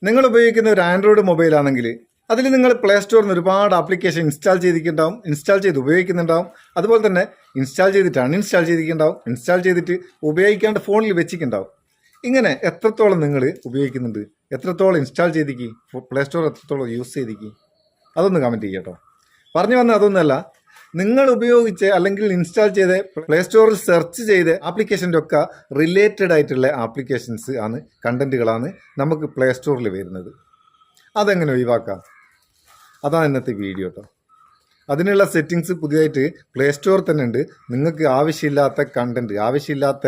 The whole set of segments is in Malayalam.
നിങ്ങൾ ഉപയോഗിക്കുന്ന ഒരു ആൻഡ്രോയിഡ് മൊബൈൽ ആണെങ്കിൽ അതിൽ നിങ്ങൾ പ്ലേ സ്റ്റോറിൽ നിന്ന് ഒരുപാട് ആപ്ലിക്കേഷൻ ഇൻസ്റ്റാൾ ചെയ്തിട്ടുണ്ടാവും, ഇൻസ്റ്റാൾ ചെയ്ത് ഉപയോഗിക്കുന്നുണ്ടാവും. അതുപോലെ തന്നെ ഇൻസ്റ്റാൾ ചെയ്തിട്ട് അൺഇൻസ്റ്റാൾ ചെയ്തിട്ടുണ്ടാവും, ഇൻസ്റ്റാൾ ചെയ്തിട്ട് ഉപയോഗിക്കാണ്ട് ഫോണിൽ വെച്ചിട്ടുണ്ടാവും. ഇങ്ങനെ എത്രത്തോളം നിങ്ങൾ ഉപയോഗിക്കുന്നുണ്ട്, എത്രത്തോളം ഇൻസ്റ്റാൾ ചെയ്തിക്ക്, പ്ലേ സ്റ്റോർ എത്രത്തോളം യൂസ് ചെയ്തിക്ക്, അതൊന്ന് കമൻറ്റ് ചെയ്യുക കേട്ടോ. പറഞ്ഞു വന്ന അതൊന്നുമല്ല, നിങ്ങൾ ഉപയോഗിച്ച് അല്ലെങ്കിൽ ഇൻസ്റ്റാൾ ചെയ്ത് പ്ലേ സ്റ്റോറിൽ സെർച്ച് ചെയ്ത് ആപ്ലിക്കേഷൻ്റെ ഒക്കെ റിലേറ്റഡ് ആയിട്ടുള്ള ആപ്ലിക്കേഷൻസ് ആണ്, കണ്ടൻറ്റുകളാണ് നമുക്ക് പ്ലേ സ്റ്റോറിൽ വരുന്നത്. അതെങ്ങനെ ഒഴിവാക്കാം, അതാണ് ഇന്നത്തെ വീഡിയോ കേട്ടോ. അതിനുള്ള സെറ്റിങ്സ് പുതിയതായിട്ട് പ്ലേ സ്റ്റോറിൽ തന്നെ ഉണ്ട്. നിങ്ങൾക്ക് ആവശ്യമില്ലാത്ത കണ്ടൻറ്റ്, ആവശ്യമില്ലാത്ത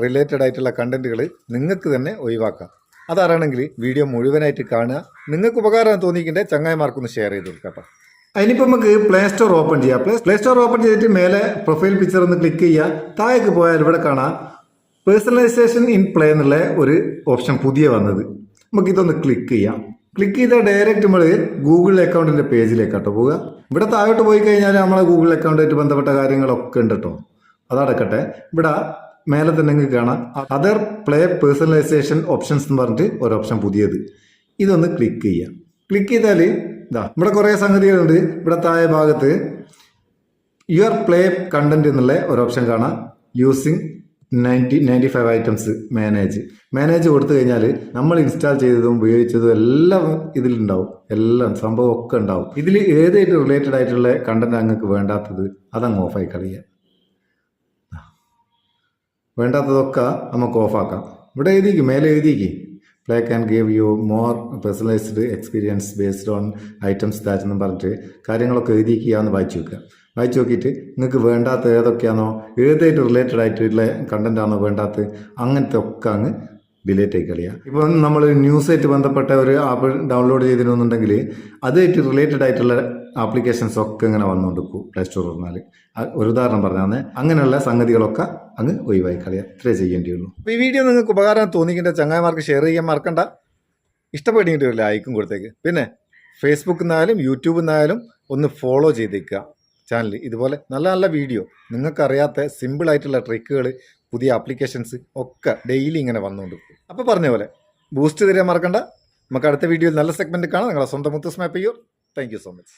റിലേറ്റഡ് ആയിട്ടുള്ള കണ്ടൻറ്റുകൾ നിങ്ങൾക്ക് തന്നെ ഒഴിവാക്കാം. അതറിയണമെങ്കിൽ വീഡിയോ മുഴുവനായിട്ട് കാണുക. നിങ്ങൾക്ക് ഉപകാരം തോന്നിക്കിൻ്റെ ചങ്ങായിമാർക്കൊന്ന് ഷെയർ ചെയ്ത് കൊടുക്കാം കേട്ടോ. അതിനിപ്പോൾ നമുക്ക് പ്ലേ സ്റ്റോർ ഓപ്പൺ ചെയ്യാം. പ്ലേ സ്റ്റോർ ഓപ്പൺ ചെയ്തിട്ട് മേലെ പ്രൊഫൈൽ പിക്ചർ ഒന്ന് ക്ലിക്ക് ചെയ്യുക. താഴേക്ക് പോയാൽ ഇവിടെ കാണാം പേഴ്സണലൈസേഷൻ ഇൻ പ്ലേ എന്നുള്ള ഒരു ഓപ്ഷൻ പുതിയ വന്നത്. നമുക്കിതൊന്ന് ക്ലിക്ക് ചെയ്യാം. ക്ലിക്ക് ചെയ്താൽ ഡയറക്റ്റ് നമ്മൾ ഗൂഗിൾ അക്കൗണ്ടിൻ്റെ പേജിലേക്കാട്ടോ പോവുക. ഇവിടെ താഴോട്ട് പോയി കഴിഞ്ഞാൽ നമ്മളെ ഗൂഗിൾ അക്കൗണ്ടായിട്ട് ബന്ധപ്പെട്ട കാര്യങ്ങളൊക്കെ ഉണ്ട് കേട്ടോ. അതടക്കട്ടെ, ഇവിടെ മേലെ തന്നെ നിങ്ങൾക്ക് കാണാം അതർ പ്ലേ പേഴ്സണലൈസേഷൻ ഓപ്ഷൻസ് എന്ന് പറഞ്ഞിട്ട് ഒരു ഓപ്ഷൻ പുതിയത്. ഇതൊന്ന് ക്ലിക്ക് ചെയ്യാം. ക്ലിക്ക് ചെയ്താൽ ഇതാ ഇവിടെ കുറേ സംഗതികളുണ്ട്. ഇവിടെ താഴെ ഭാഗത്ത് യുവർ പ്ലേ കണ്ടന്റ് എന്നുള്ള ഒരു ഓപ്ഷൻ കാണാം. യൂസിങ് 95 ഐറ്റംസ് മാനേജ് കൊടുത്തു കഴിഞ്ഞാൽ നമ്മൾ ഇൻസ്റ്റാൾ ചെയ്തതും ഉപയോഗിച്ചതും എല്ലാം ഇതിലുണ്ടാവും. എല്ലാം സംഭവം ഒക്കെ ഉണ്ടാവും. ഇതിൽ ഏതായിട്ട് റിലേറ്റഡ് ആയിട്ടുള്ള കണ്ടന്റ് നിങ്ങൾക്ക് വേണ്ടാത്തത് അതങ്ങ് ഓഫായി കളയുക. വേണ്ടാത്തതൊക്കെ നമുക്ക് ഓഫാക്കാം. ഇവിടെ എഴുതിക്കും, മേലെ എഴുതിക്കും play can give you more personalised experience based on items that എന്ന് പറഞ്ഞിട്ട് കാര്യങ്ങളൊക്കെ എഴുതിക്കുകയെന്ന് വായിച്ചു വെക്കുക. വായിച്ചു നോക്കിയിട്ട് നിങ്ങൾക്ക് വേണ്ടാത്ത ഏതൊക്കെയാണോ, ഏതായിട്ട് റിലേറ്റഡ് ആയിട്ടുള്ള കണ്ടന്റ് ആണോ വേണ്ടാത്ത, അങ്ങനത്തെ ഒക്കെ അങ്ങ് ഡിലീറ്റ് ആയി കളയുക. ഇപ്പം നമ്മൾ ന്യൂസായിട്ട് ബന്ധപ്പെട്ട ഒരു ആപ്പ് ഡൗൺലോഡ് ചെയ്തിരുന്നുണ്ടെങ്കിൽ അതുമായിട്ട് റിലേറ്റഡ് ആയിട്ടുള്ള ആപ്ലിക്കേഷൻസ് ഒക്കെ ഇങ്ങനെ വന്നുകൊണ്ടിരിക്കും പ്ലേ സ്റ്റോർ പറഞ്ഞാൽ. ഒരു ഉദാഹരണം പറഞ്ഞാൽ അങ്ങനെയുള്ള സംഗതികളൊക്കെ അങ്ങ് ഒഴിവായി കളയുക. ഇത്രേ ചെയ്യേണ്ടിയുള്ളൂ. അപ്പോൾ ഈ വീഡിയോ നിങ്ങൾക്ക് ഉപകാരം തോന്നിക്കേണ്ട ചങ്ങായിമാർക്ക് ഷെയർ ചെയ്യാൻ മറക്കണ്ട. ഇഷ്ടപ്പെട്ടിട്ട് ഒരു ലൈക്കും കൊടുത്തേക്ക്. പിന്നെ ഫേസ്ബുക്കിൽ നിന്നായാലും യൂട്യൂബിൽ നിന്നായാലും ഒന്ന് ഫോളോ ചെയ്തേക്കുക ചാനൽ. ഇതുപോലെ നല്ല നല്ല വീഡിയോ, നിങ്ങൾക്കറിയാത്ത സിമ്പിളായിട്ടുള്ള ട്രിക്കുകൾ, പുതിയ ആപ്ലിക്കേഷൻസ് ഒക്കെ ഡെയിലി ഇങ്ങനെ വന്നുകൊണ്ടിരിക്കും. അപ്പോൾ പറഞ്ഞ പോലെ ബൂസ്റ്റ് തരാൻ മറക്കണ്ട. നമുക്ക് അടുത്ത വീഡിയോയിൽ നല്ല സെഗ്മെൻറ്റ് കാണാം. നിങ്ങളെ സ്വന്തം മുത്തൂസ് മാപ്പ് ചെയ്യൂ. Thank you so much.